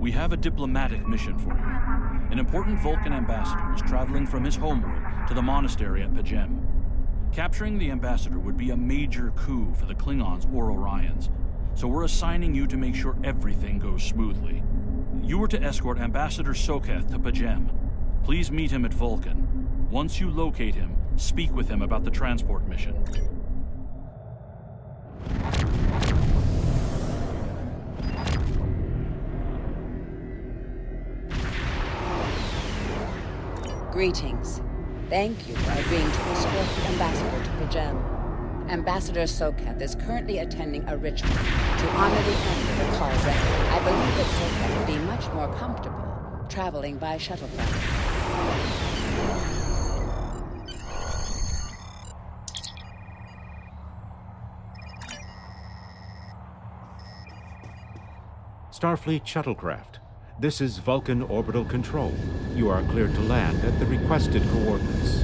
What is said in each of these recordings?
We have a diplomatic mission for you. An important Vulcan ambassador is traveling from his homeworld to the monastery at Pajem. Capturing the ambassador would be a major coup for the Klingons or Orions, so we're assigning you to make sure everything goes smoothly. You are to escort Ambassador Soketh to Pajem. Please meet him at Vulcan. Once you locate him, speak with him about the transport mission. Greetings. Thank you for agreeing to escort the ambassador to Pajem. Ambassador Soketh is currently attending a ritual to honor the end of the Call record. I believe that Soketh would be much more comfortable traveling by shuttlecraft. Starfleet shuttlecraft. This is Vulcan Orbital Control. You are cleared to land at the requested coordinates.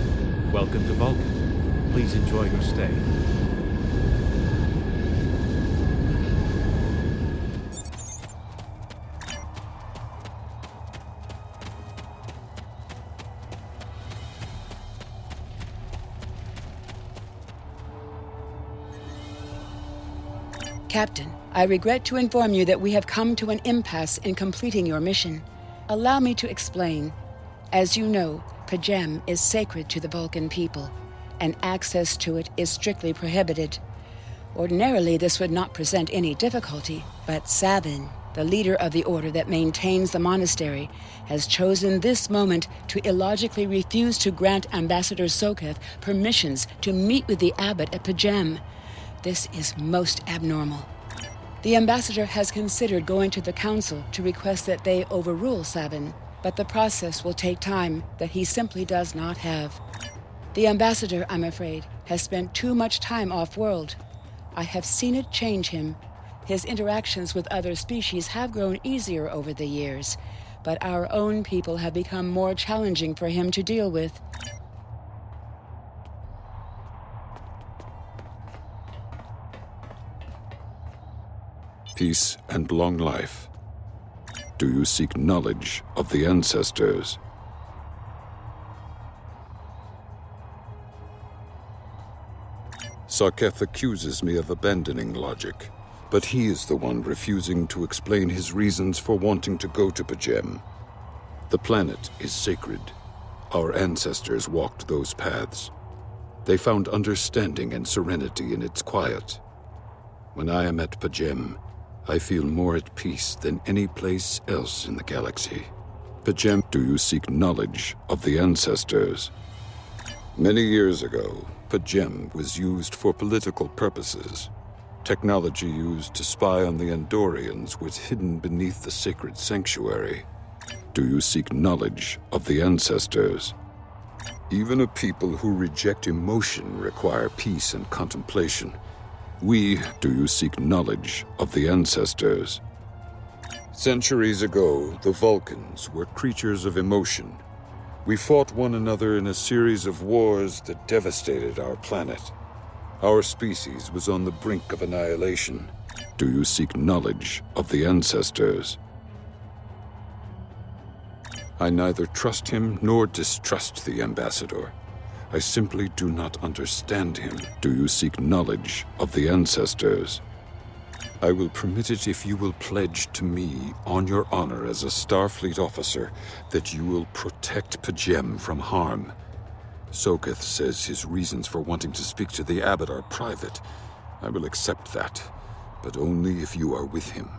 Welcome to Vulcan. Please enjoy your stay. Captain, I regret to inform you that we have come to an impasse in completing your mission. Allow me to explain. As you know, Pajem is sacred to the Vulcan people, and access to it is strictly prohibited. Ordinarily, this would not present any difficulty, but Savin, the leader of the order that maintains the monastery, has chosen this moment to illogically refuse to grant Ambassador Soketh permissions to meet with the abbot at Pajem. This is most abnormal. The ambassador has considered going to the council to request that they overrule Savin, but the process will take time that he simply does not have. The ambassador, I'm afraid, has spent too much time off-world. I have seen it change him. His interactions with other species have grown easier over the years, but our own people have become more challenging for him to deal with. Peace and long life. Do you seek knowledge of the ancestors? Soketh accuses me of abandoning logic, but he is the one refusing to explain his reasons for wanting to go to Pajem. The planet is sacred. Our ancestors walked those paths. They found understanding and serenity in its quiet. When I am at Pajem, I feel more at peace than any place else in the galaxy. Pajem, do you seek knowledge of the ancestors? Many years ago, Pajem was used for political purposes. Technology used to spy on the Andorians was hidden beneath the sacred sanctuary. Do you seek knowledge of the ancestors? Even a people who reject emotion require peace and contemplation. Do you seek knowledge of the ancestors? Centuries ago, the Vulcans were creatures of emotion. We fought one another in a series of wars that devastated our planet. Our species was on the brink of annihilation. Do you seek knowledge of the ancestors? I neither trust him nor distrust the ambassador. I simply do not understand him. Do you seek knowledge of the ancestors? I will permit it if you will pledge to me, on your honor as a Starfleet officer, that you will protect Pajem from harm. Soketh says his reasons for wanting to speak to the abbot are private. I will accept that, but only if you are with him.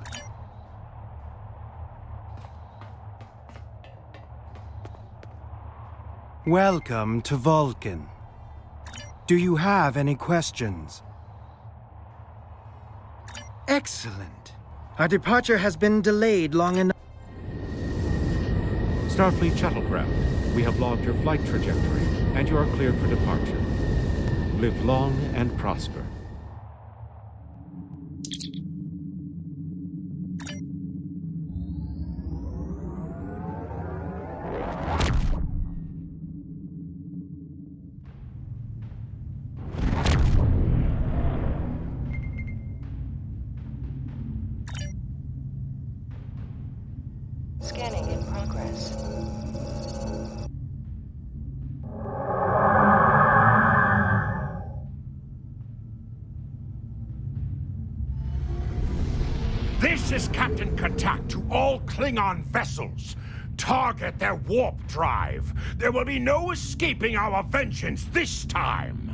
Welcome to Vulcan. Do you have any questions? Excellent. Our departure has been delayed long enough. Starfleet shuttlecraft. We have logged your flight trajectory, and you are cleared for departure. Live long and prosper. Scanning in progress. This is Captain Katak to all Klingon vessels. Target their warp drive. There will be no escaping our vengeance this time.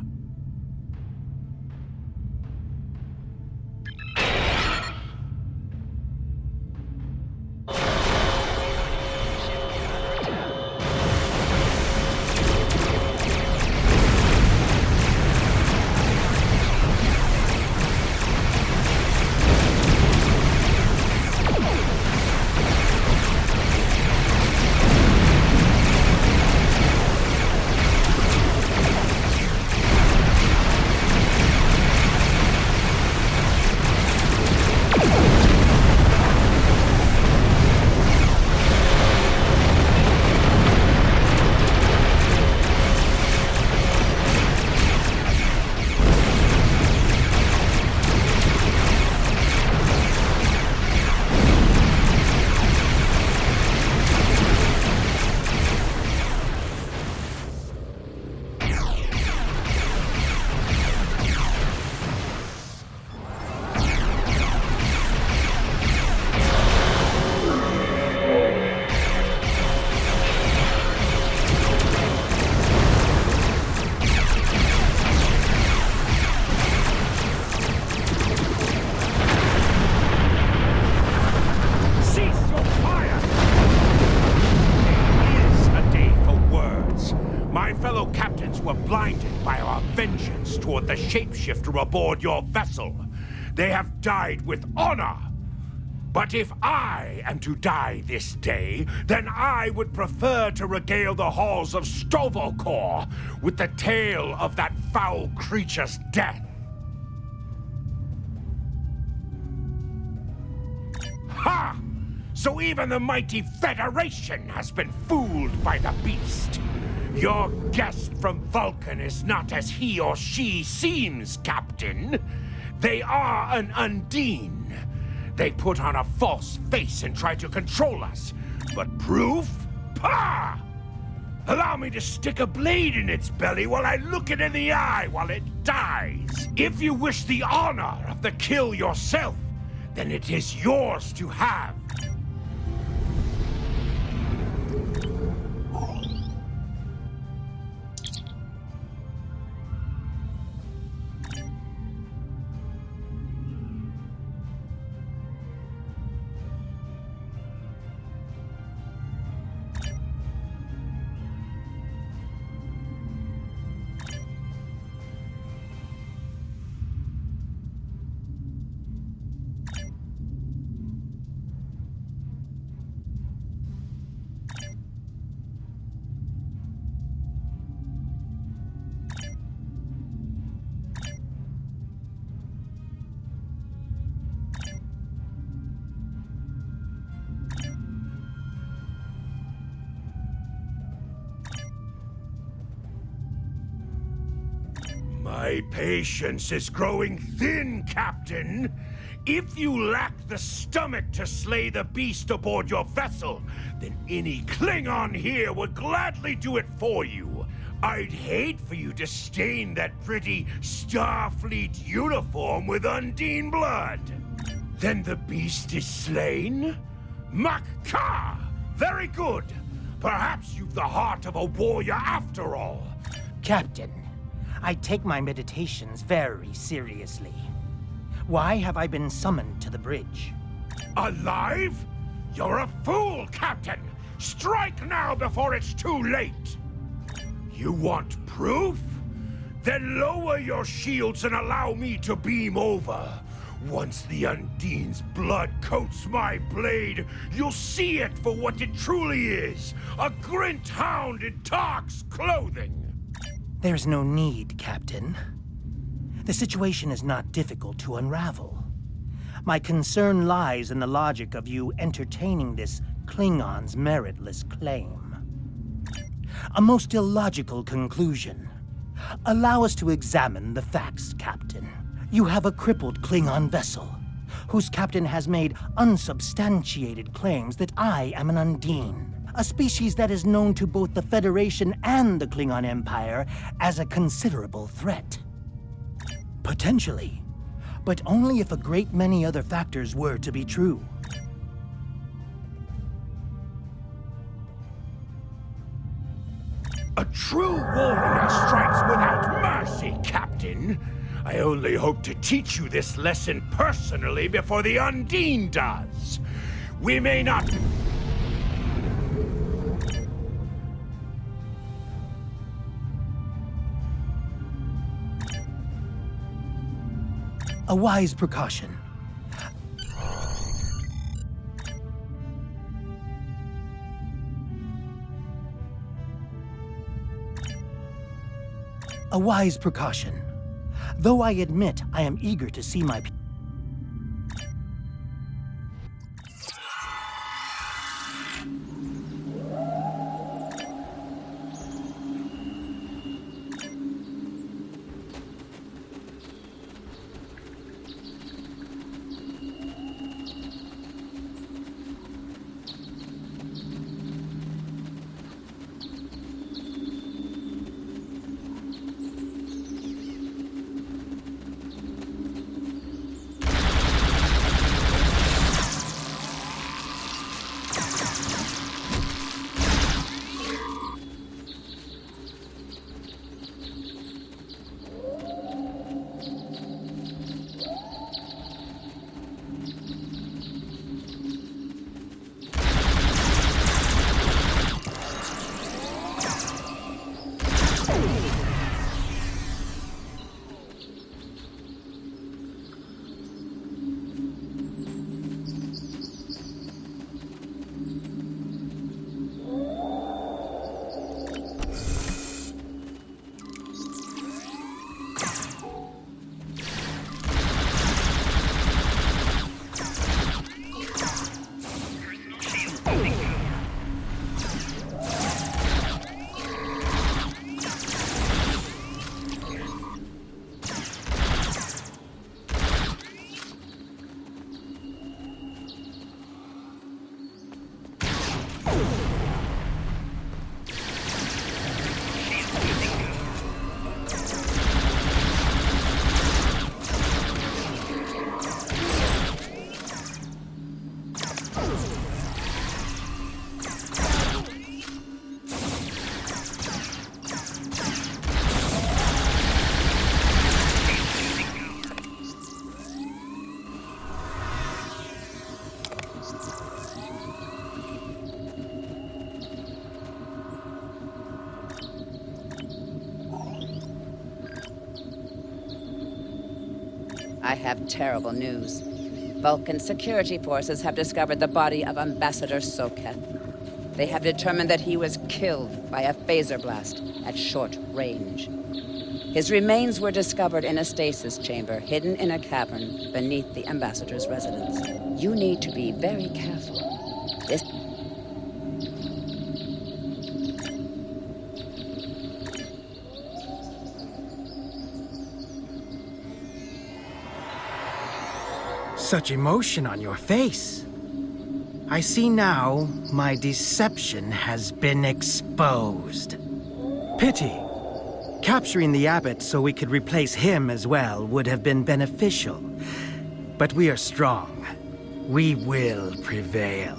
Toward the shapeshifter aboard your vessel. They have died with honor. But if I am to die this day, then I would prefer to regale the halls of Stovokor with the tale of that foul creature's death. Ha! So even the mighty Federation has been fooled by the beast. Your guest from Vulcan is not as he or she seems, Captain. They are an Undine. They put on a false face and try to control us. But proof? Pah! Allow me to stick a blade in its belly while I look it in the eye while it dies. If you wish the honor of the kill yourself, then it is yours to have. My patience is growing thin, Captain. If you lack the stomach to slay the beast aboard your vessel, then any Klingon here would gladly do it for you. I'd hate for you to stain that pretty Starfleet uniform with Undine blood. Then the beast is slain? Makka! Very good. Perhaps you've the heart of a warrior after all. Captain, I take my meditations very seriously. Why have I been summoned to the bridge? Alive? You're a fool, Captain! Strike now before it's too late! You want proof? Then lower your shields and allow me to beam over. Once the Undine's blood coats my blade, you'll see it for what it truly is. A Grint hound in Tark's clothing. There's no need, Captain. The situation is not difficult to unravel. My concern lies in the logic of you entertaining this Klingon's meritless claim. A most illogical conclusion. Allow us to examine the facts, Captain. You have a crippled Klingon vessel. whose captain has made unsubstantiated claims that I am an Undine, a species that is known to both the Federation and the Klingon Empire as a considerable threat. Potentially, but only if a great many other factors were to be true. A true warrior strikes without mercy, Captain. I only hope to teach you this lesson personally before the Undine does. We may not... A wise precaution. A wise precaution. Though I admit I am eager to see my... I have terrible news. Vulcan security forces have discovered the body of Ambassador Soketh. They have determined that he was killed by a phaser blast at short range. His remains were discovered in a stasis chamber hidden in a cavern beneath the Ambassador's residence. You need to be very careful. This... Such emotion on your face. I see now my deception has been exposed. Pity. Capturing the abbot so we could replace him as well would have been beneficial. But we are strong. We will prevail.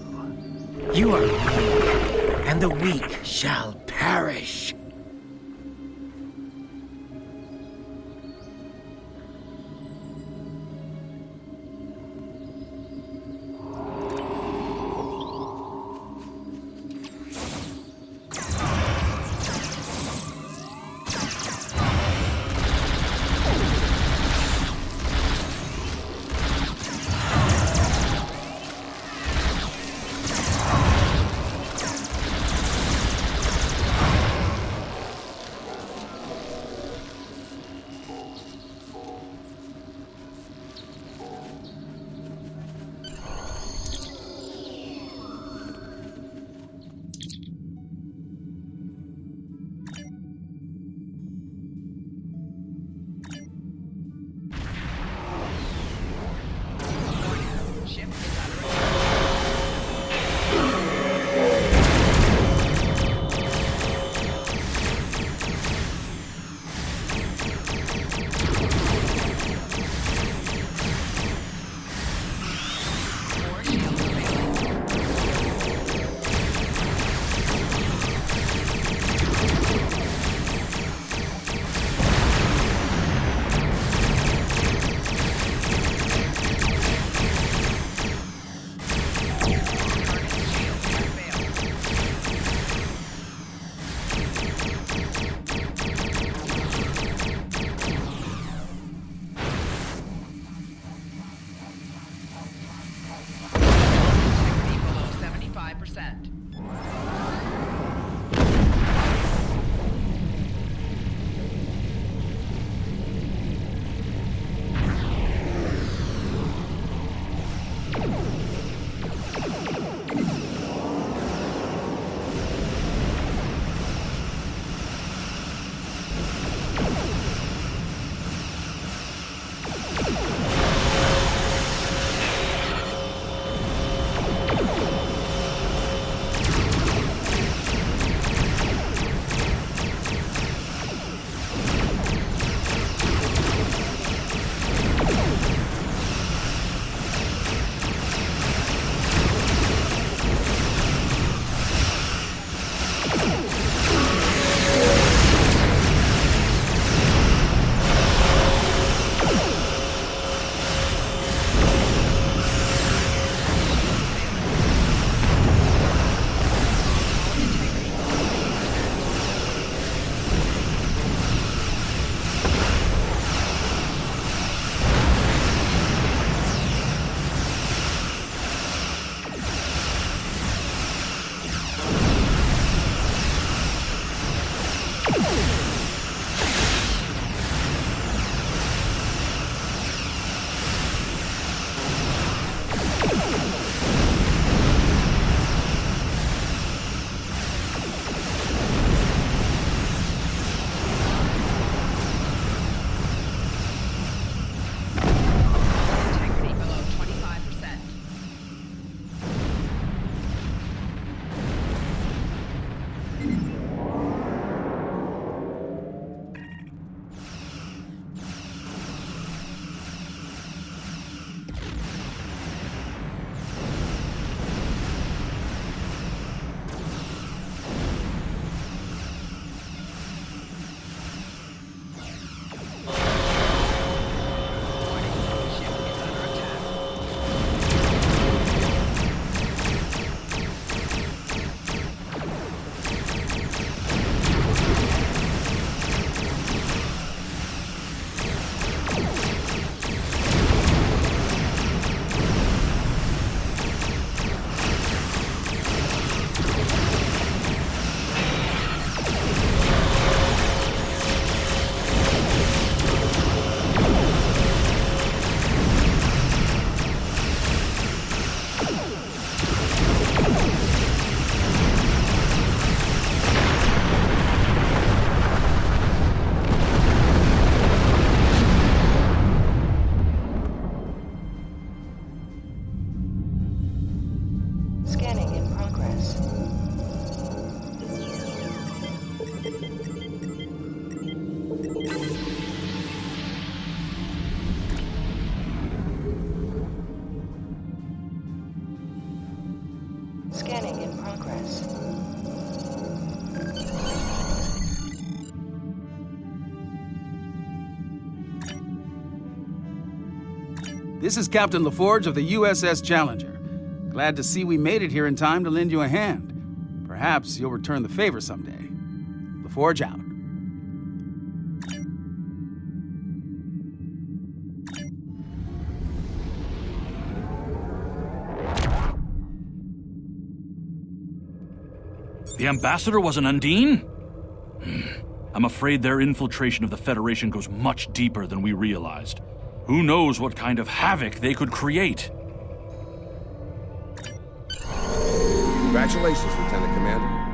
You are weak, and the weak shall perish. Scanning in progress. This is Captain LaForge of the USS Challenger. Glad to see we made it here in time to lend you a hand. Perhaps you'll return the favor someday. LaForge out. The ambassador was an Undine? I'm afraid their infiltration of the Federation goes much deeper than we realized. Who knows what kind of havoc they could create? Congratulations, Lieutenant Commander.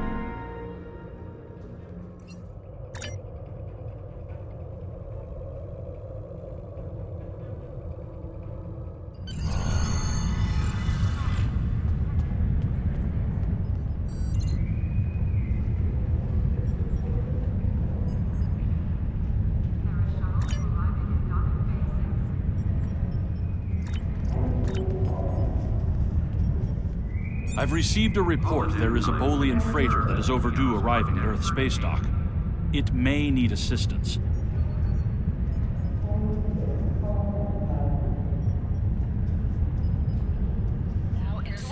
I've received a report there is a Bolian freighter that is overdue arriving at Earth space dock. It may need assistance.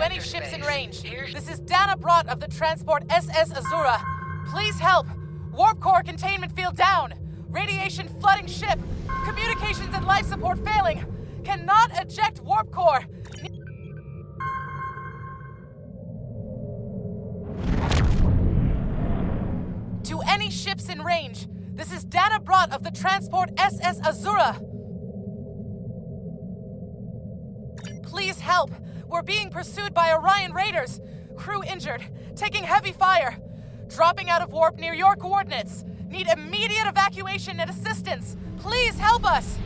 Any ships in range. This is Dana Brott of the transport SS Azura. Please help. Warp core containment field down. Radiation flooding ship. Communications and life support failing. Cannot eject warp core. ships in range. This is Dana Brott of the transport SS Azura. Please help. We're being pursued by Orion raiders. Crew injured, taking heavy fire. Dropping out of warp near your coordinates. Need immediate evacuation and assistance. Please help us.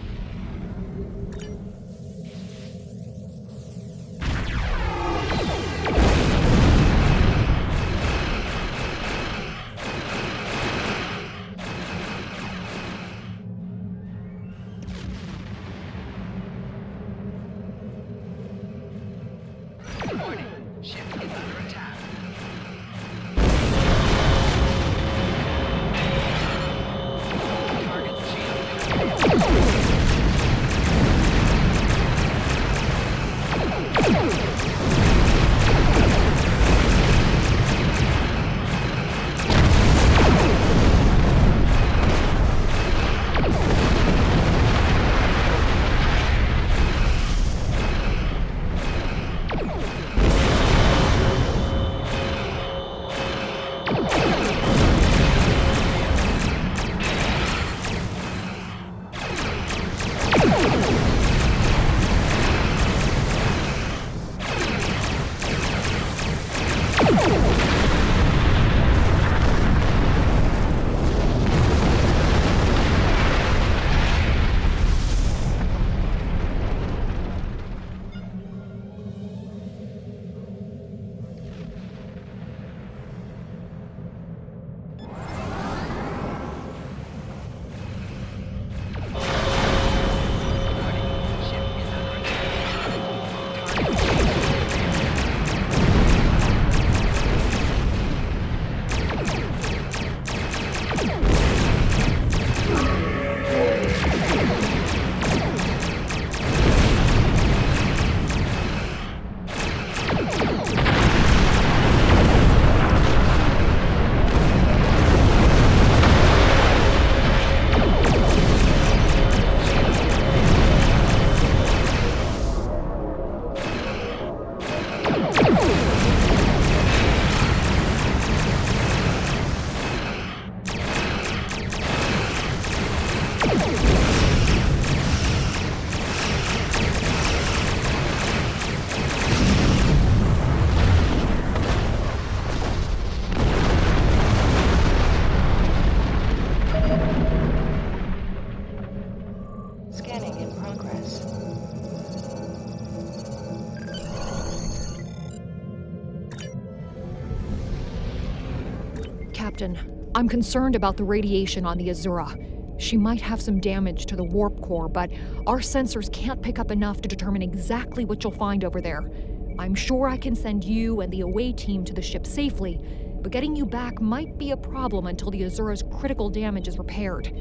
Captain, I'm concerned about the radiation on the Azura. She might have some damage to the warp core, but our sensors can't pick up enough to determine exactly what you'll find over there. I'm sure I can send you and the away team to the ship safely, but getting you back might be a problem until the Azura's critical damage is repaired.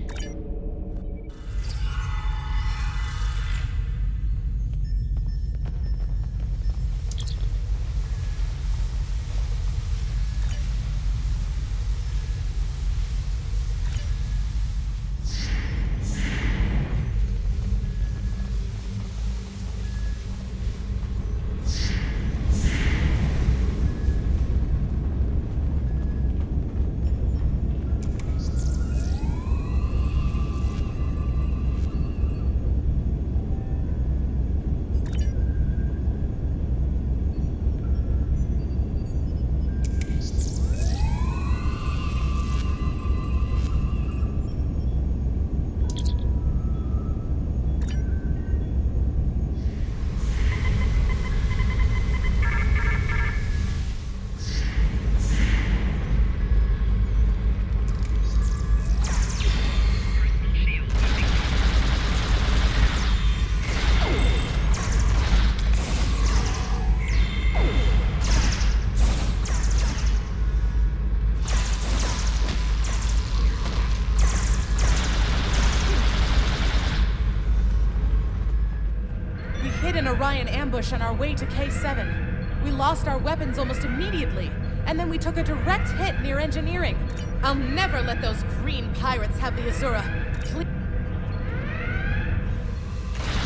An Orion ambush on our way to K7. We lost our weapons almost immediately, and then we took a direct hit near engineering. I'll never let those green pirates have the Azura. Please.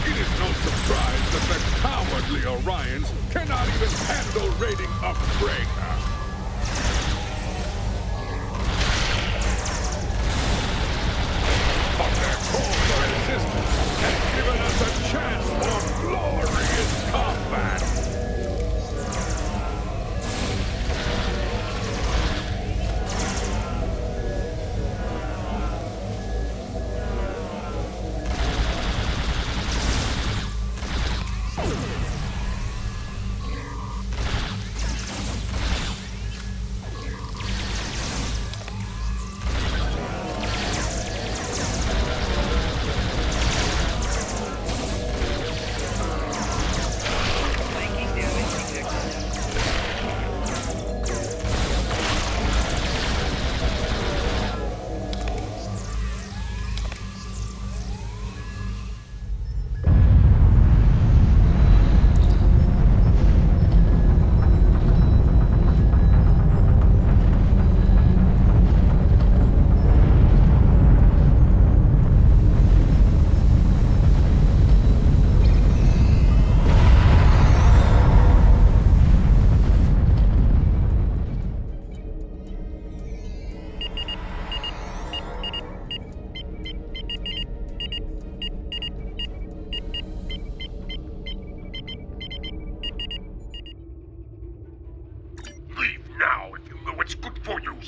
It is no surprise that the cowardly Orions cannot even handle raiding a freighter.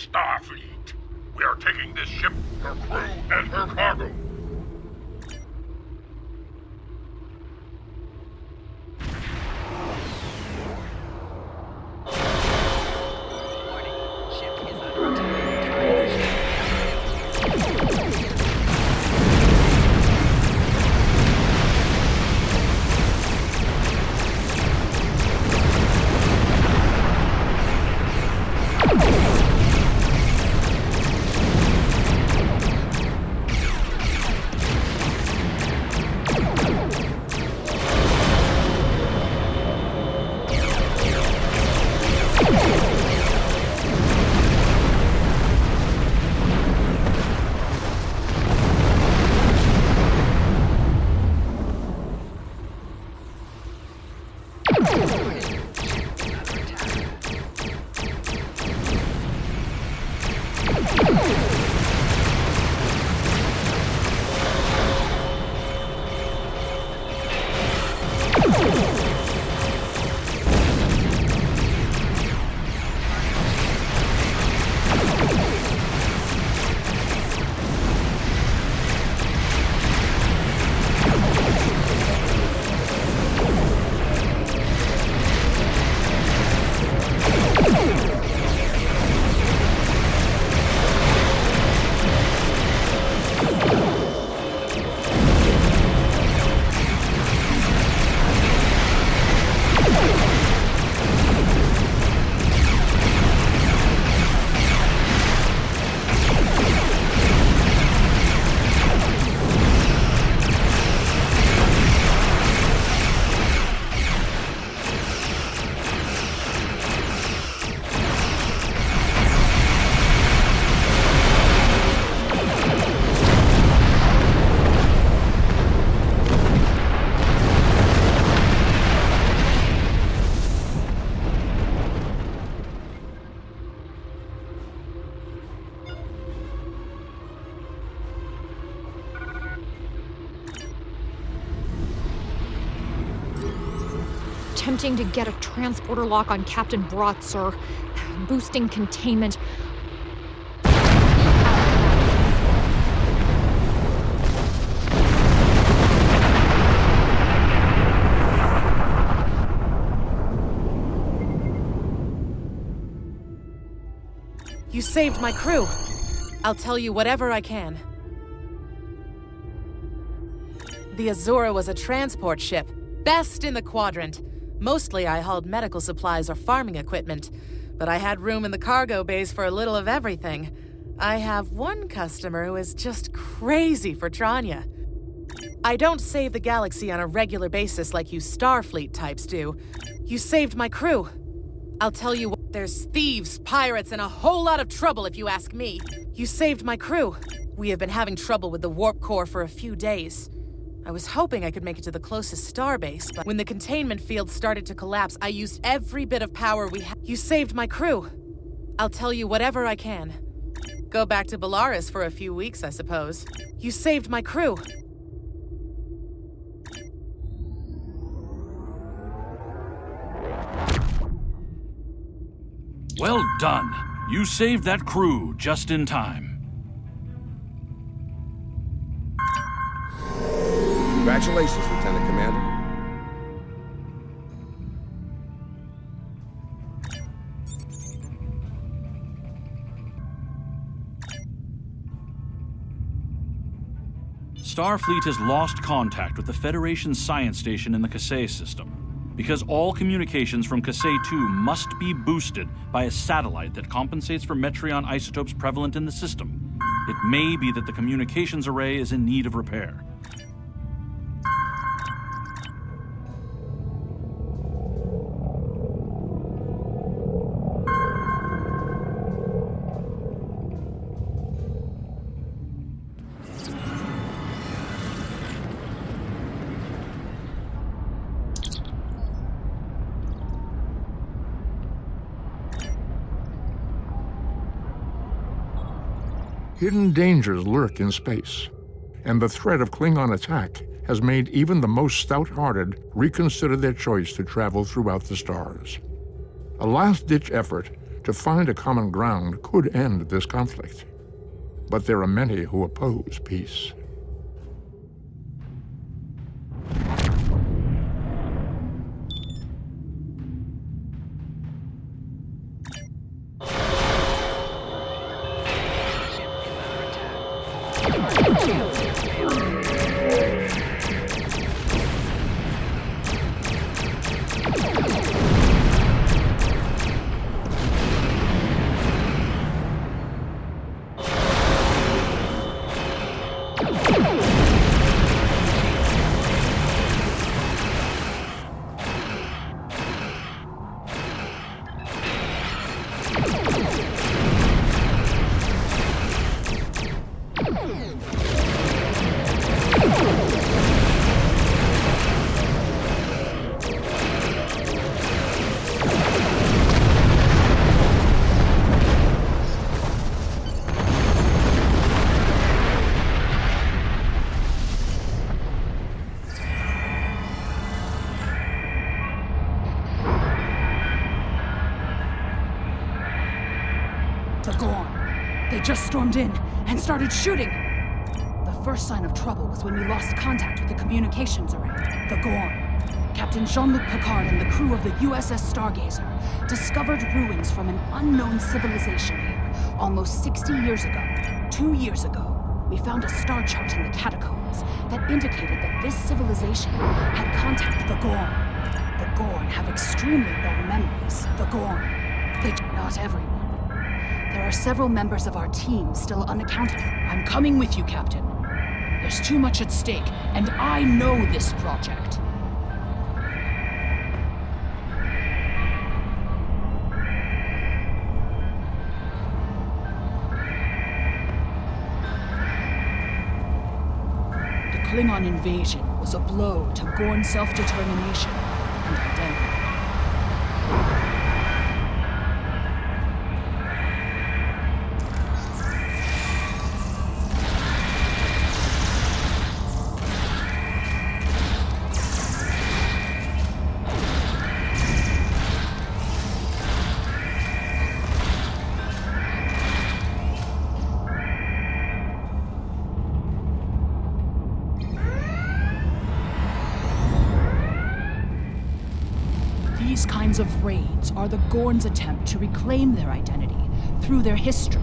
Starfleet. We are taking this ship, her crew, and her cargo. Attempting to get a transporter lock on Captain Brott, sir. Boosting containment. You saved my crew. I'll tell you whatever I can. The Azura was a transport ship, best in the quadrant. Mostly I hauled medical supplies or farming equipment, but I had room in the cargo bays for a little of everything. I have one customer who is just crazy for Tranya. I don't save the galaxy on a regular basis like you Starfleet types do. You saved my crew. I'll tell you what, there's thieves, pirates, and a whole lot of trouble if you ask me. You saved my crew. We have been having trouble with the warp core for a few days. I was hoping I could make it to the closest starbase, but when the containment field started to collapse, I used every bit of power we had. You saved my crew. I'll tell you whatever I can. Go back to Bellaris for a few weeks, I suppose. You saved my crew. Well done. You saved that crew just in time. Congratulations, Lieutenant Commander. Starfleet has lost contact with the Federation science station in the Kensei system, because all communications from Kensei 2 must be boosted by a satellite that compensates for Metreon isotopes prevalent in the system. It may be that the communications array is in need of repair. Hidden dangers lurk in space, and the threat of Klingon attack has made even the most stout-hearted reconsider their choice to travel throughout the stars. A last-ditch effort to To find a common ground could end this conflict. But there are many who oppose peace. They just stormed in and started shooting. The first sign of trouble was when we lost contact with the communications array, the Gorn. Captain Jean-Luc Picard and the crew of the USS Stargazer discovered ruins from an unknown civilization here almost 60 years ago. 2 years ago, we found a star chart in the catacombs that indicated that this civilization had contacted the Gorn. The Gorn have extremely long memories. The Gorn. Not everyone. There are several members of our team still unaccounted for. I'm coming with you, Captain. There's too much at stake, and I know this project. The Klingon invasion was a blow to Gorn self-determination and identity. These kinds of raids are the Gorn's attempt to reclaim their identity through their history.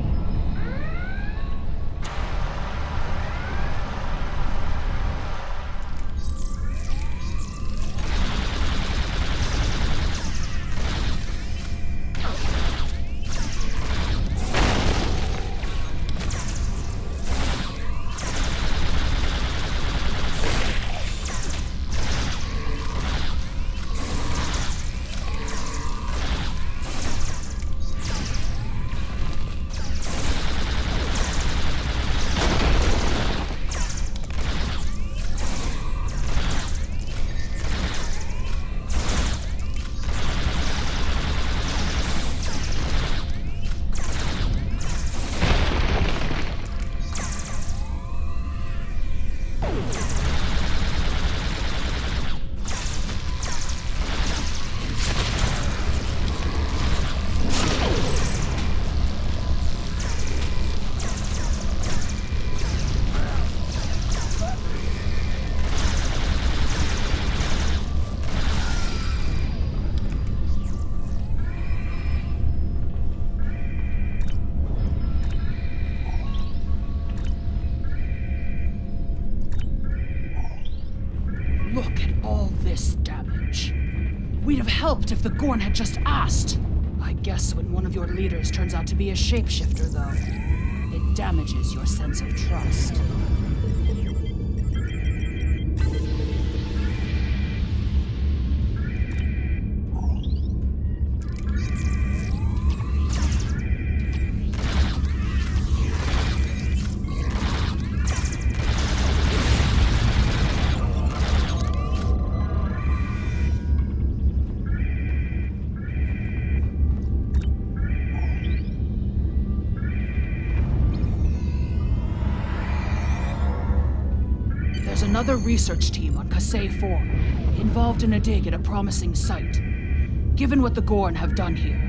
Look at all this damage. We'd have helped if the Gorn had just asked. I guess when one of your leaders turns out to be a shapeshifter, though, it damages your sense of trust. Another research team on Kensei 4, involved in a dig at a promising site. Given what the Gorn have done here,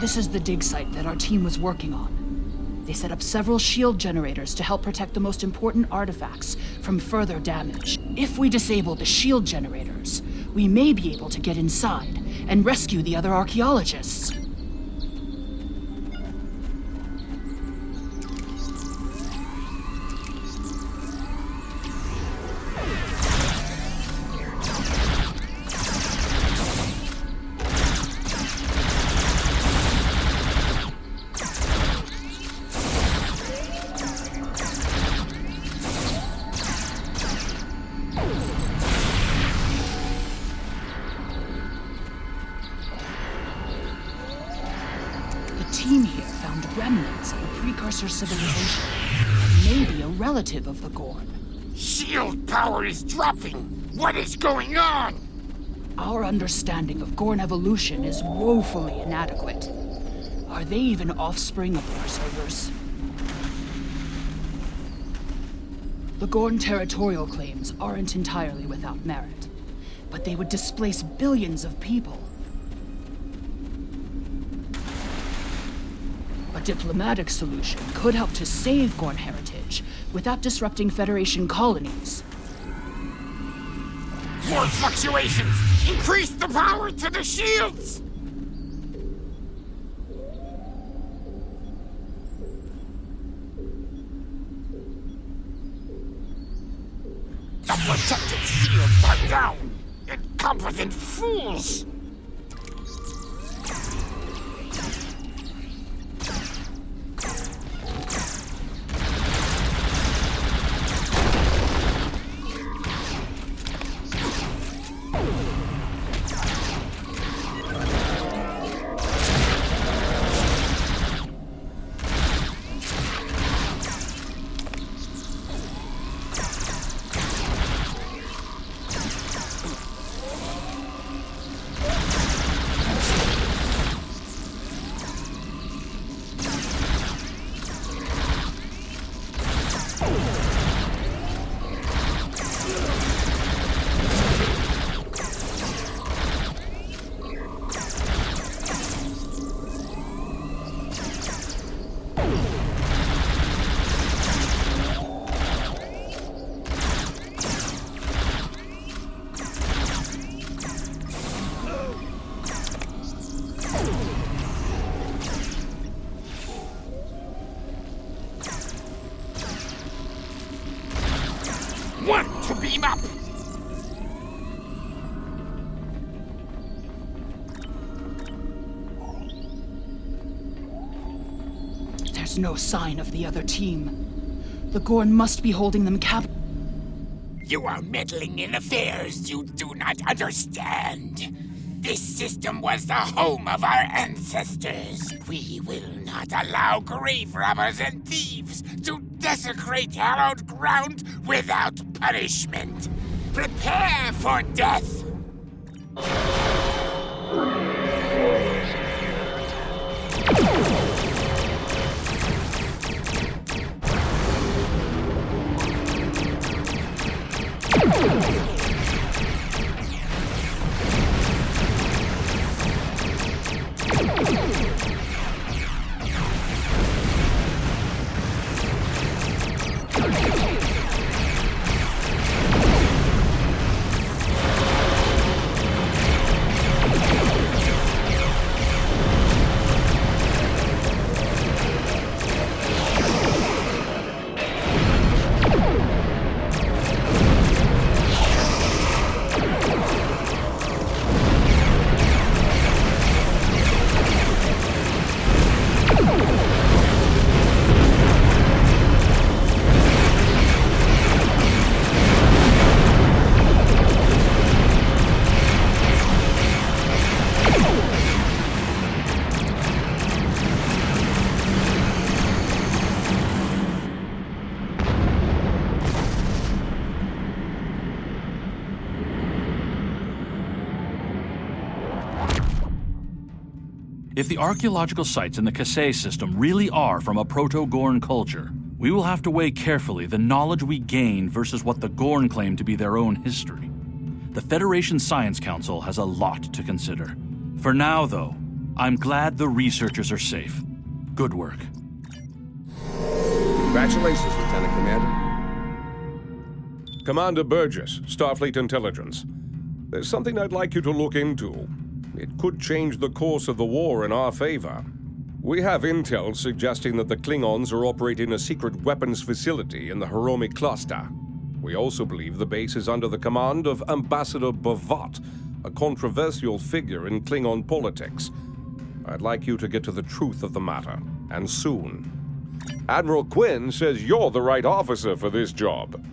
This is the dig site that our team was working on. They set up several shield generators to help protect the most important artifacts from further damage. If we disable the shield generators, we may be able to get inside and rescue the other archaeologists. Civilization. Maybe a relative of the Gorn. Shield power is dropping! What is going on? Our understanding of Gorn evolution is woefully inadequate. Are they even offspring of the Preservers? The Gorn territorial claims aren't entirely without merit, but they would displace billions of people. A diplomatic solution could help to save Gorn heritage without disrupting Federation colonies. More fluctuations! Increase the power to the shields! The protected shields are down! Incompetent fools! Want to beam up? There's no sign of the other team. The Gorn must be holding them captive. You are meddling in affairs you do not understand. This system was the home of our ancestors. We will not allow grave robbers and thieves to desecrate hallowed ground without punishment. Prepare for death! If the archaeological sites in the Kensei system really are from a proto-Gorn culture, we will have to weigh carefully the knowledge we gain versus what the Gorn claim to be their own history. The Federation Science Council has a lot to consider. For now, though, I'm glad the researchers are safe. Good work. Congratulations, Lieutenant Commander. Commander Burgess, Starfleet Intelligence. There's something I'd like you to look into. It could change the course of the war in our favor. We have intel suggesting that the Klingons are operating a secret weapons facility in the Hiromi cluster. We also believe the base is under the command of Ambassador Bavat, a controversial figure in Klingon politics. I'd like you to get to the truth of the matter, and soon. Admiral Quinn says you're the right officer for this job.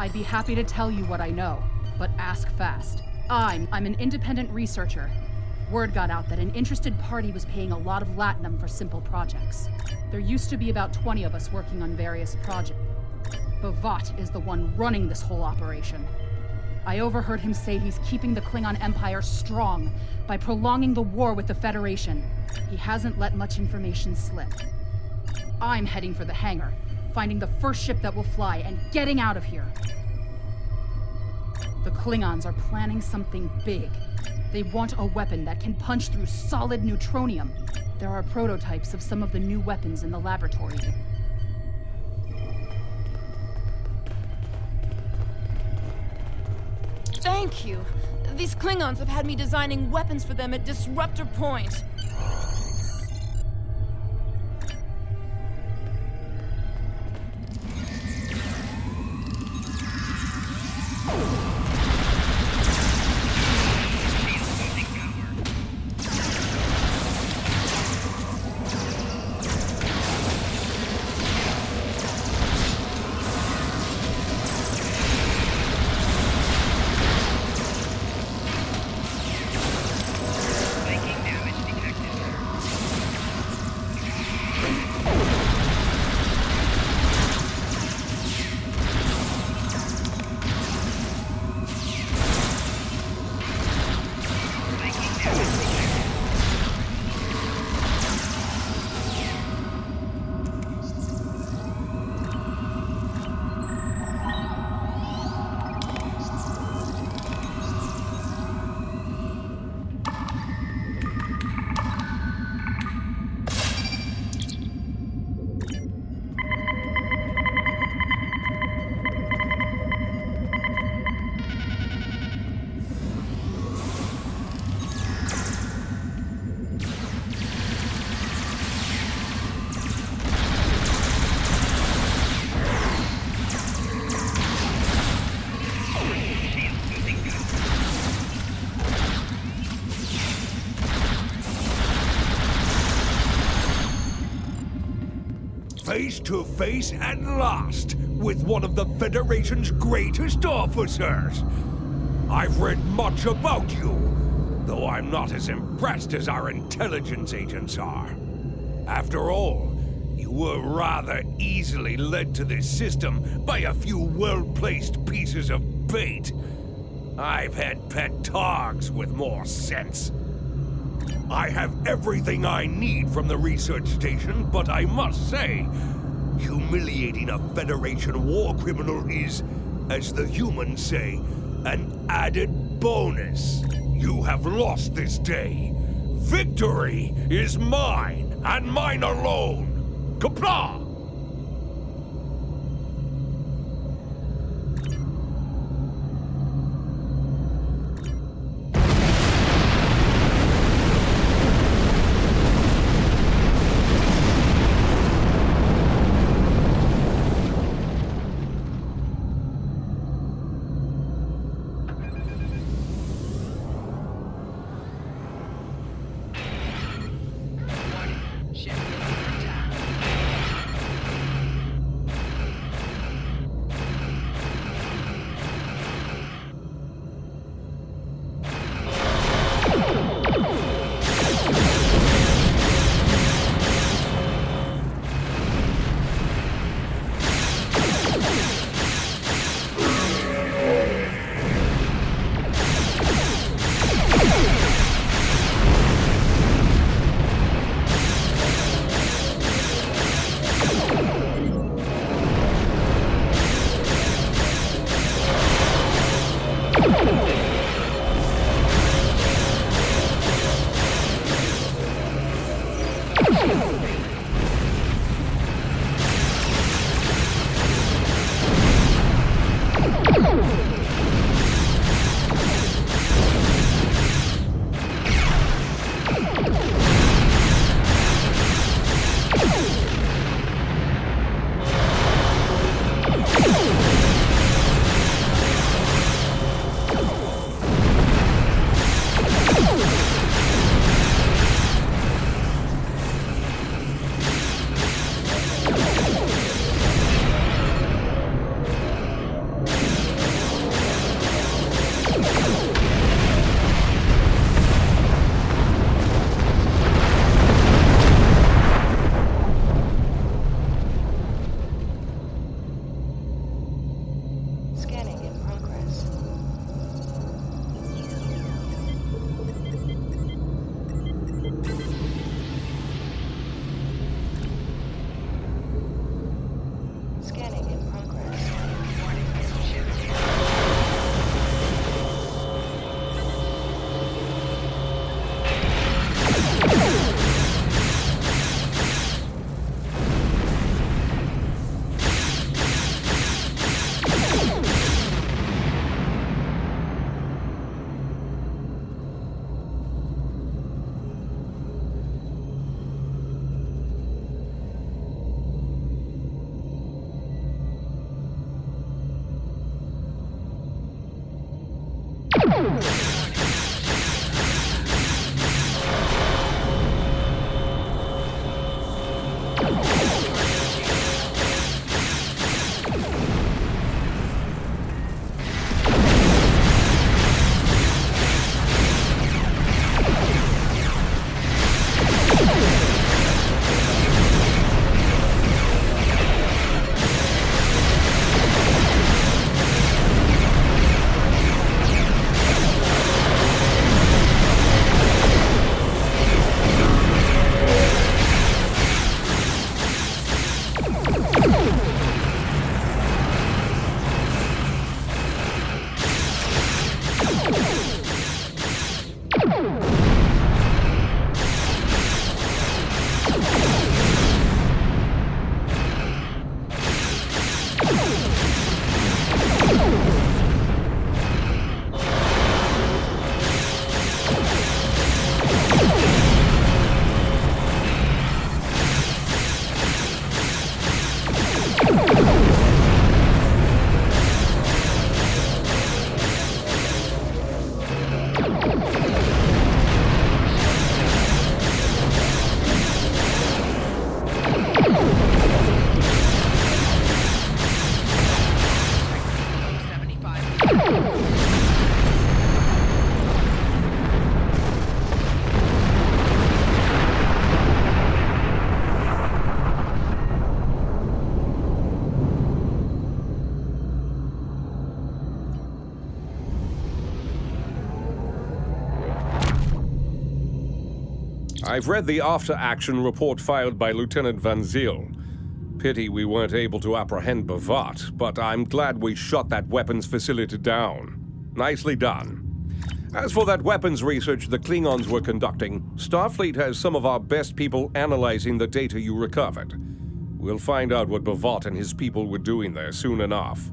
I'd be happy to tell you what I know, but ask fast. I'm an independent researcher. Word got out that an interested party was paying a lot of latinum for simple projects. There used to be about 20 of us working on various projects. Bavat is the one running this whole operation. I overheard him say he's keeping the Klingon Empire strong by prolonging the war with the Federation. He hasn't let much information slip. I'm heading for the hangar, finding the first ship that will fly, and getting out of here. The Klingons are planning something big. They want a weapon that can punch through solid neutronium. There are prototypes of some of the new weapons in the laboratory. Thank you. These Klingons have had me designing weapons for them at Disruptor Point. Face to face at last with one of the Federation's greatest officers. I've read much about you, though I'm not as impressed as our intelligence agents are. After all, you were rather easily led to this system by a few well-placed pieces of bait. I've had pet targs with more sense. I have everything I need from the research station, but I must say, humiliating a Federation war criminal is, as the humans say, an added bonus. You have lost this day. Victory is mine, and mine alone. Qapla'! I've read the after-action report filed by Lieutenant Van Zyl. Pity we weren't able to apprehend Bavat, but I'm glad we shot that weapons facility down. Nicely done. As for that weapons research the Klingons were conducting, Starfleet has some of our best people analyzing the data you recovered. We'll find out what Bavat and his people were doing there soon enough.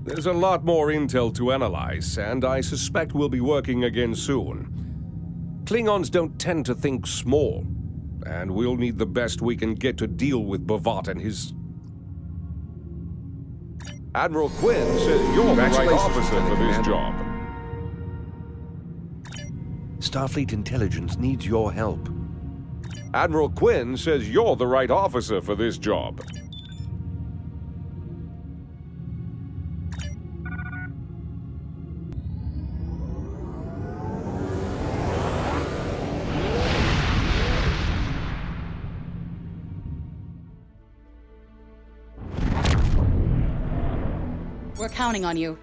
There's a lot more intel to analyze, and I suspect we'll be working again soon. Klingons don't tend to think small, and we'll need the best we can get to deal with Bavat and his... Admiral Quinn says you're the right officer for this job. Starfleet intelligence needs your help. Admiral Quinn says you're the right officer for this job. We're counting on you.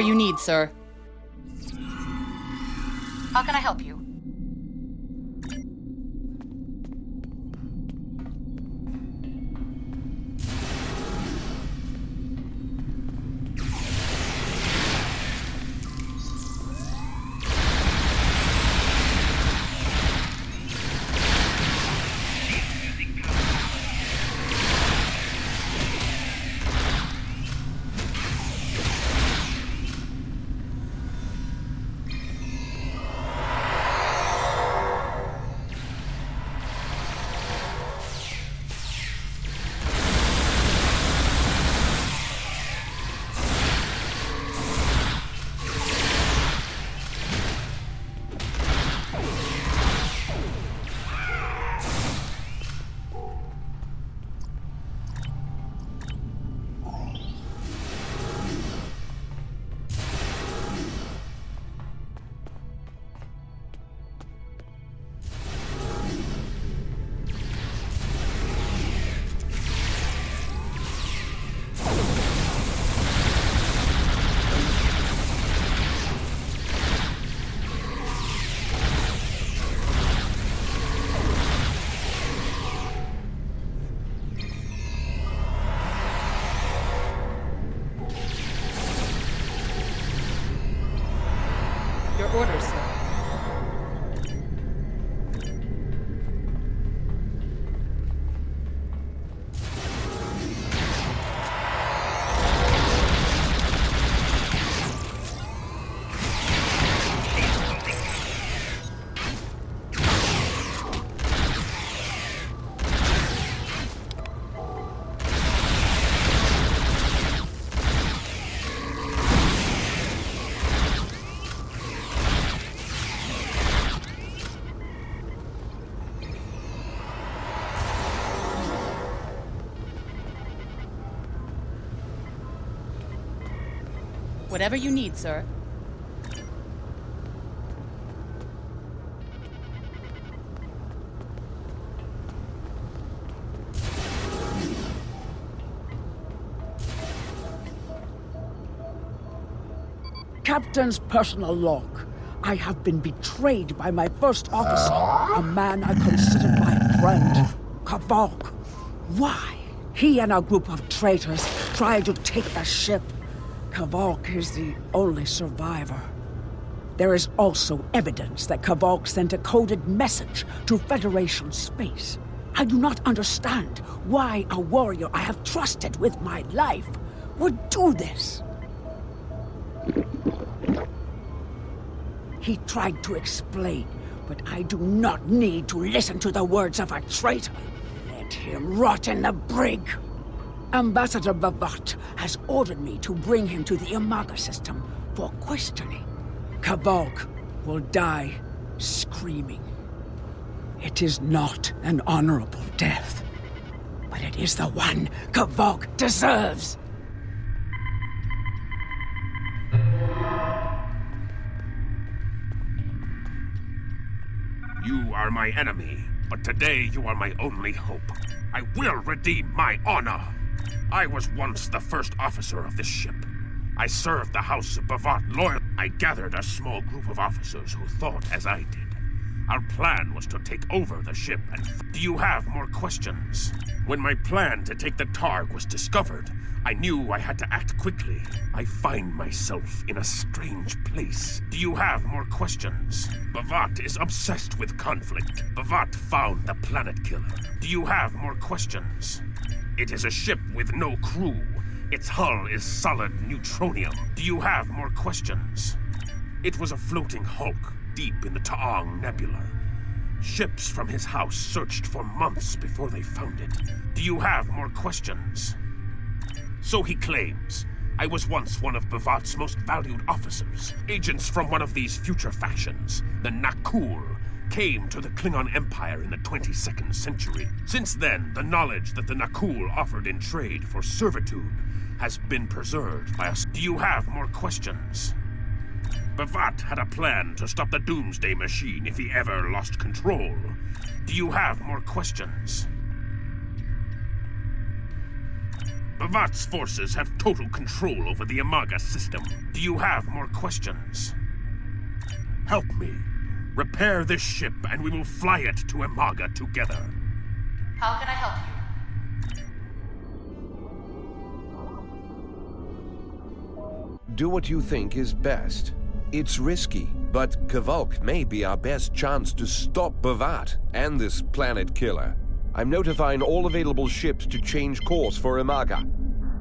Whatever you need, sir. How can I help you? Orders, sir. Whatever you need, sir. Captain's personal log. I have been betrayed by my first officer, a man I considered my friend, Kavok. Why? He and a group of traitors tried to take the ship. Kavok is the only survivor. There is also evidence that Kavok sent a coded message to Federation space. I do not understand why a warrior I have trusted with my life would do this. He tried to explain, but I do not need to listen to the words of a traitor. Let him rot in the brig. Ambassador Bavat has ordered me to bring him to the Imaga system for questioning. Kavok will die screaming. It is not an honorable death, but it is the one Kavok deserves. You are my enemy, but today you are my only hope. I will redeem my honor. I was once the first officer of this ship. I served the House of Bavat loyal. I gathered a small group of officers who thought as I did. Our plan was to take over the ship and... Do you have more questions? When my plan to take the Targ was discovered, I knew I had to act quickly. I find myself in a strange place. Do you have more questions? Bavat is obsessed with conflict. Bavat found the planet killer. Do you have more questions? It is a ship with no crew. Its hull is solid neutronium. Do you have more questions? It was a floating hulk deep in the Taong Nebula. Ships from his house searched for months before they found it. Do you have more questions? So he claims. I was once one of Bavat's most valued officers. Agents from one of these future factions, the Nakul, came to the Klingon Empire in the 22nd century. Since then, the knowledge that the Nakul offered in trade for servitude has been preserved by us. Do you have more questions? Bavat had a plan to stop the Doomsday Machine if he ever lost control. Do you have more questions? Bavat's forces have total control over the Imaga system. Do you have more questions? Help me. Repair this ship, and we will fly it to Imaga together. How can I help you? Do what you think is best. It's risky, but Kavulk may be our best chance to stop Bavat and this planet killer. I'm notifying all available ships to change course for Imaga.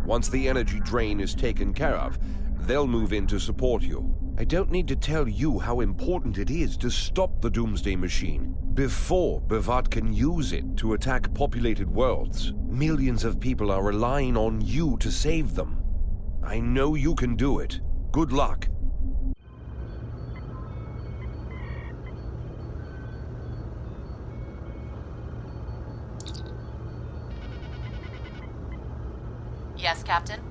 Once the energy drain is taken care of, they'll move in to support you. I don't need to tell you how important it is to stop the Doomsday Machine before Bavat can use it to attack populated worlds. Millions of people are relying on you to save them. I know you can do it. Good luck. Yes, Captain?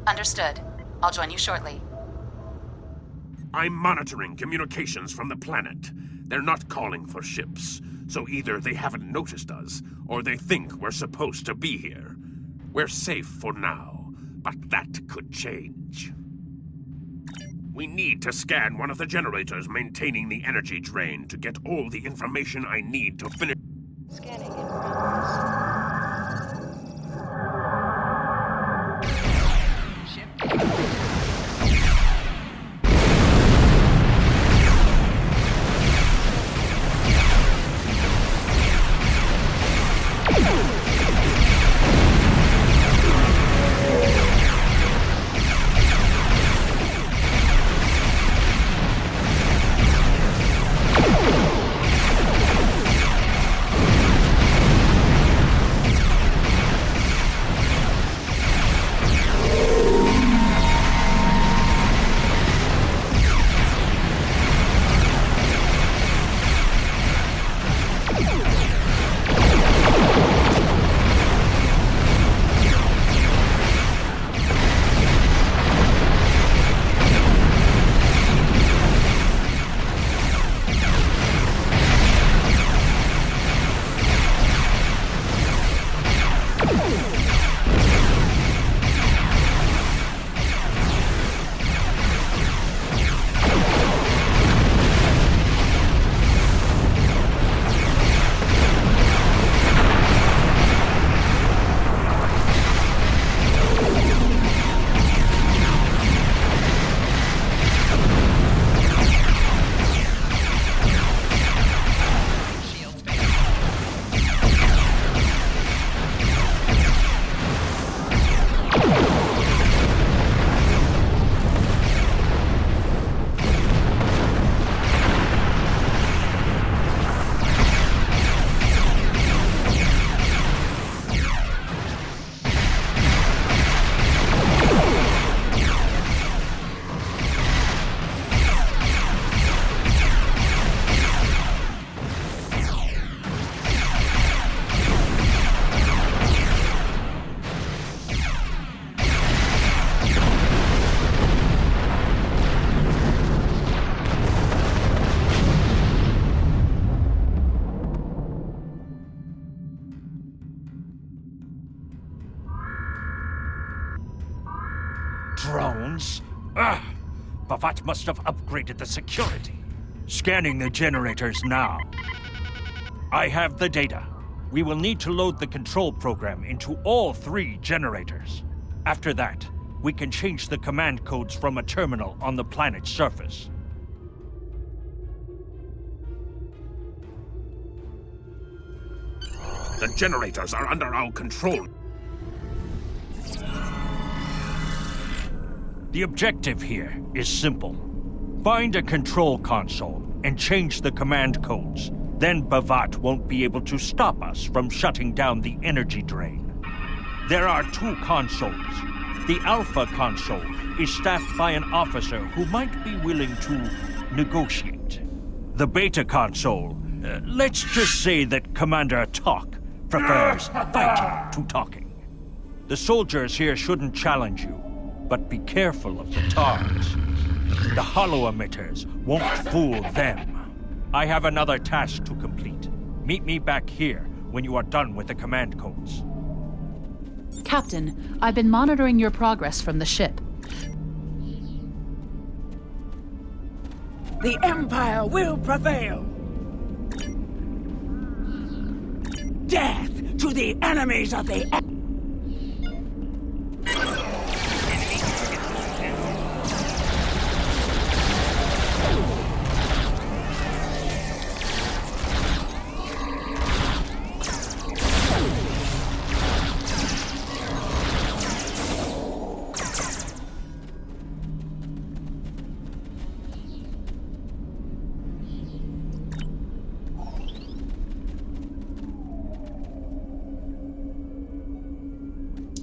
Understood. I'll join you shortly. I'm monitoring communications from the planet. They're not calling for ships, so either they haven't noticed us, or they think we're supposed to be here. We're safe for now, but that could change. We need to scan one of the generators maintaining the energy drain to get all the information I need to finish. Scanning in progress. Drones? Ugh! Bavat must have upgraded the security. Scanning the generators now. I have the data. We will need to load the control program into all 3 generators. After that, we can change the command codes from a terminal on the planet's surface. The generators are under our control. The objective here is simple. Find a control console and change the command codes. Then Bavat won't be able to stop us from shutting down the energy drain. There are 2 consoles. The Alpha console is staffed by an officer who might be willing to negotiate. The Beta console, let's just say that Commander Talk prefers fighting to talking. The soldiers here shouldn't challenge you, but be careful of the TARs. The hollow emitters won't fool them. I have another task to complete. Meet me back here when you are done with the command codes. Captain, I've been monitoring your progress from the ship. The Empire will prevail! Death to the enemies of the Empire!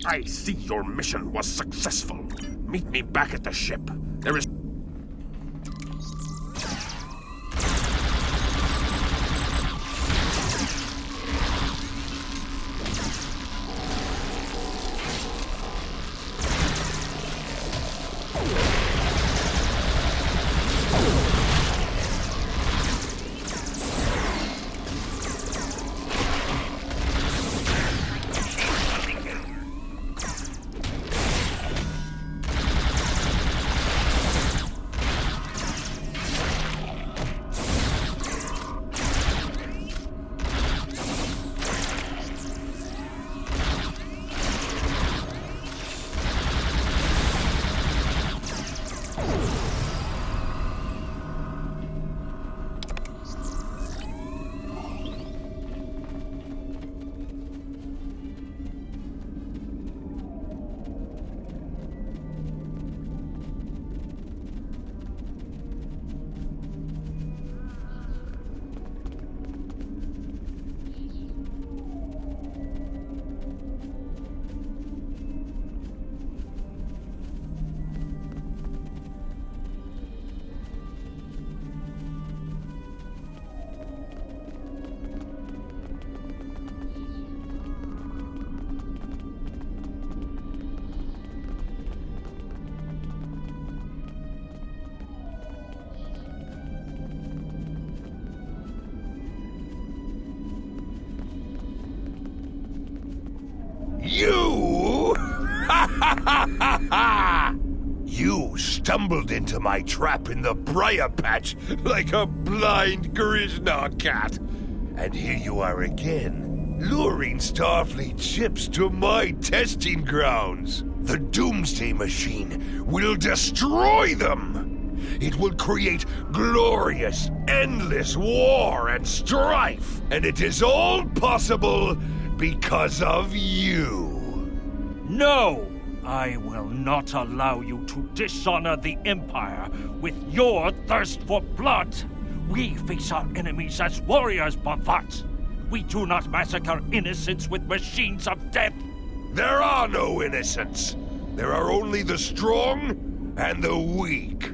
I see your mission was successful. Meet me back at the ship. There is... You? You stumbled into my trap in the briar patch like a blind Grisnar cat. And here you are again, luring Starfleet ships to my testing grounds. The Doomsday machine will destroy them. It will create glorious, endless war and strife. And it is all possible because of you. No! I will not allow you to dishonor the Empire with your thirst for blood. We face our enemies as warriors, Bavat. We do not massacre innocents with machines of death. There are no innocents. There are only the strong and the weak.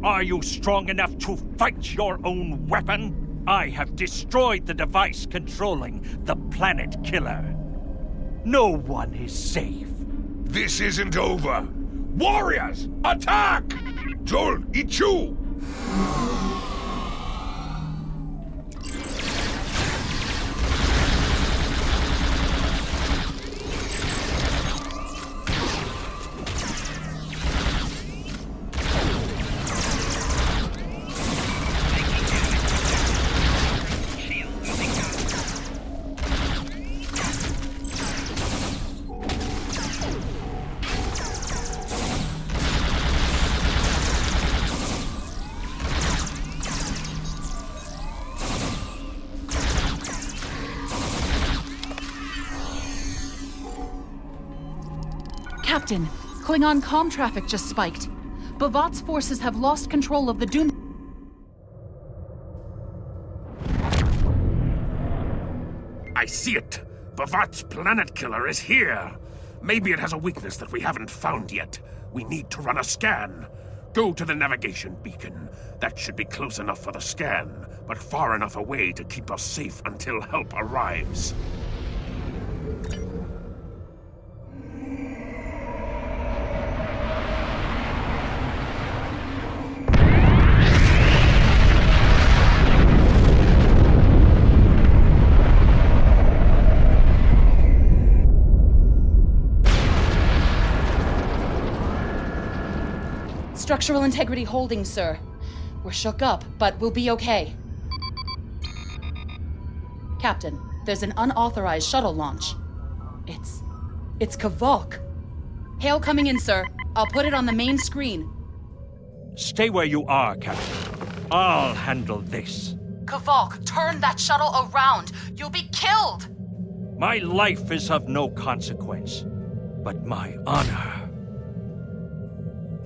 Are you strong enough to fight your own weapon? I have destroyed the device controlling the planet killer. No one is safe. This isn't over. Warriors, attack! Joel, Ichu! Captain, Klingon comm traffic just spiked. Bavat's forces have lost control of the I see it. Bavat's planet killer is here. Maybe it has a weakness that we haven't found yet. We need to run a scan. Go to the navigation beacon. That should be close enough for the scan, but far enough away to keep us safe until help arrives. Structural integrity holding, sir. We're shook up, but we'll be okay. Captain, there's an unauthorized shuttle launch. It's Kavok. Hail coming in, sir. I'll put it on the main screen. Stay where you are, Captain. I'll handle this. Kavok, turn that shuttle around. You'll be killed! My life is of no consequence, but my honor.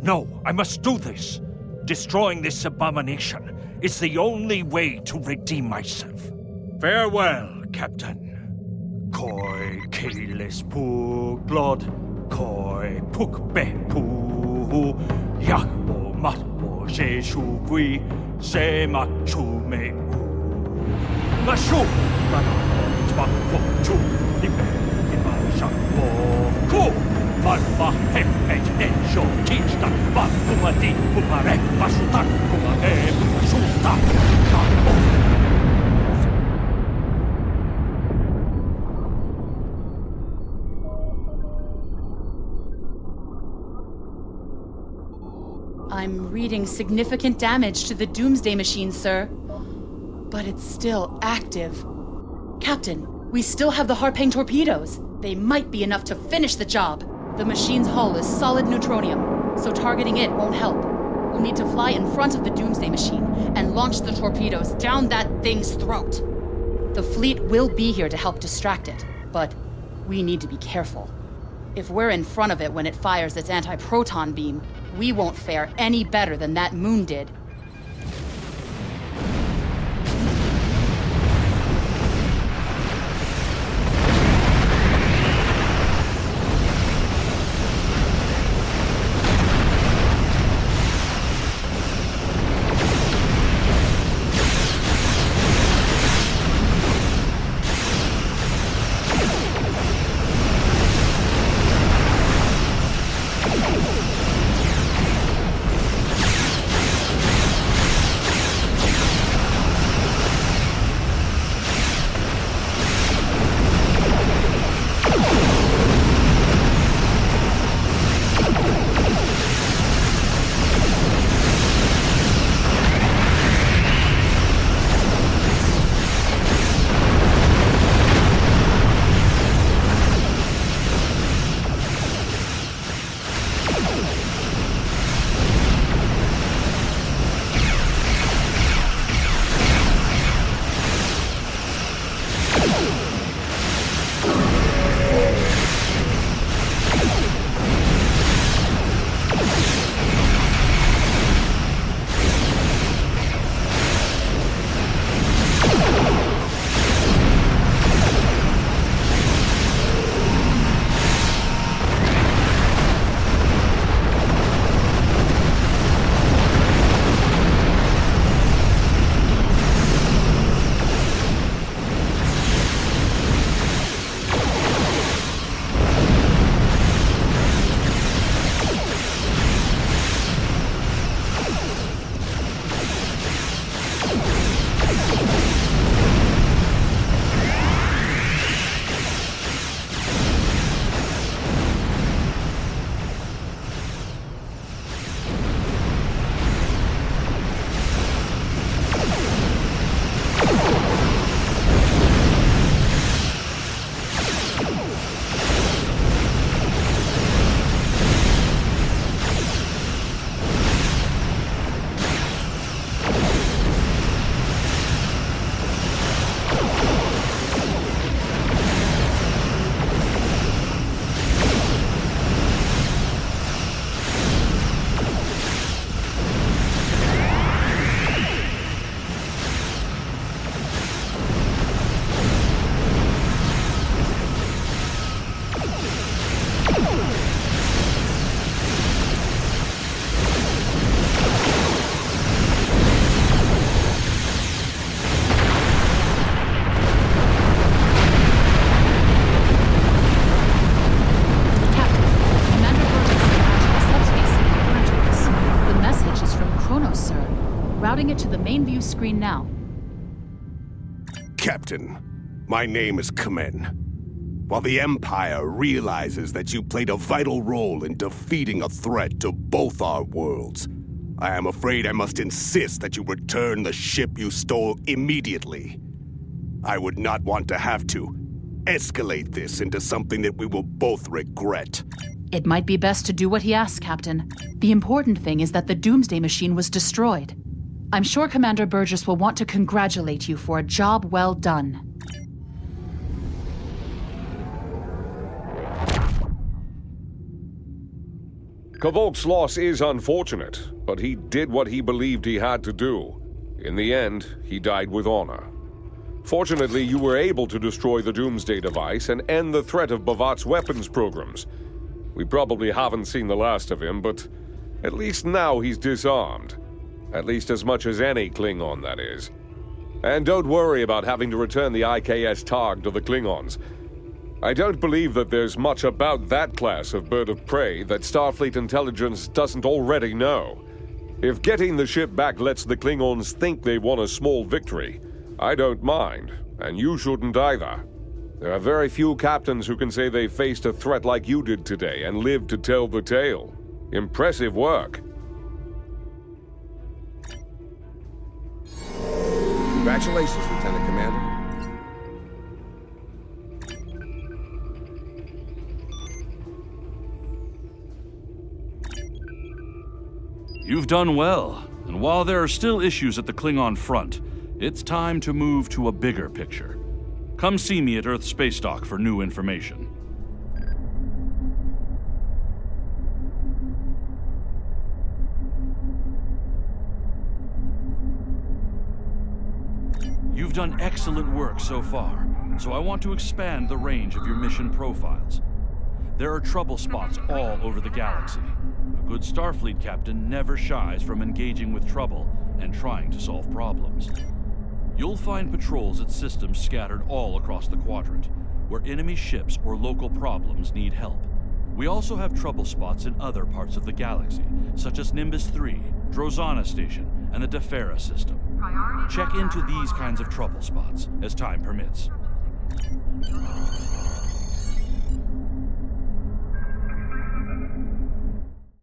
No, I must do this. Destroying this abomination is the only way to redeem myself. Farewell, Captain. Koi keles pu glod, koi puk be pu, yakbo matbo je shu bui, se mak chu me u. Mashu, man pok chu, libe, ima shak po ku. Malva hempet ensho tista, man kumati kumare, masutak kumare, masutak. I'm reading significant damage to the Doomsday machine, sir. But it's still active. Captain, we still have the Harpang torpedoes. They might be enough to finish the job. The machine's hull is solid neutronium, so targeting it won't help. We'll need to fly in front of the Doomsday machine and launch the torpedoes down that thing's throat. The fleet will be here to help distract it, but we need to be careful. If we're in front of it when it fires its anti-proton beam, we won't fare any better than that moon did. Routing it to the main view screen now. Captain, my name is Kamen. while the Empire realizes that you played a vital role in defeating a threat to both our worlds, I am afraid I must insist that you return the ship you stole immediately. I would not want to have to escalate this into something that we will both regret. It might be best to do what he asks, Captain. The important thing is that the Doomsday machine was destroyed. I'm sure Commander Burgess will want to congratulate you for a job well done. Kvolk's loss is unfortunate, but he did what he believed he had to do. In the end, he died with honor. Fortunately, you were able to destroy the Doomsday Device and end the threat of Bavat's weapons programs. We probably haven't seen the last of him, but at least now he's disarmed. At least as much as any Klingon, that is. And don't worry about having to return the IKS Targ to the Klingons. I don't believe that there's much about that class of bird of prey that Starfleet intelligence doesn't already know. If getting the ship back lets the Klingons think they won a small victory, I don't mind, and you shouldn't either. There are very few captains who can say they faced a threat like you did today and lived to tell the tale. Impressive work. Congratulations, Lieutenant Commander. You've done well, and while there are still issues at the Klingon front, it's time to move to a bigger picture. Come see me at Earth Space Dock for new information. You've done excellent work so far, so I want to expand the range of your mission profiles. There are trouble spots all over the galaxy. A good Starfleet captain never shies from engaging with trouble and trying to solve problems. You'll find patrols at systems scattered all across the quadrant, where enemy ships or local problems need help. We also have trouble spots in other parts of the galaxy, such as Nimbus 3, Drozana Station, and the Defera system. Check into these kinds of trouble spots as time permits.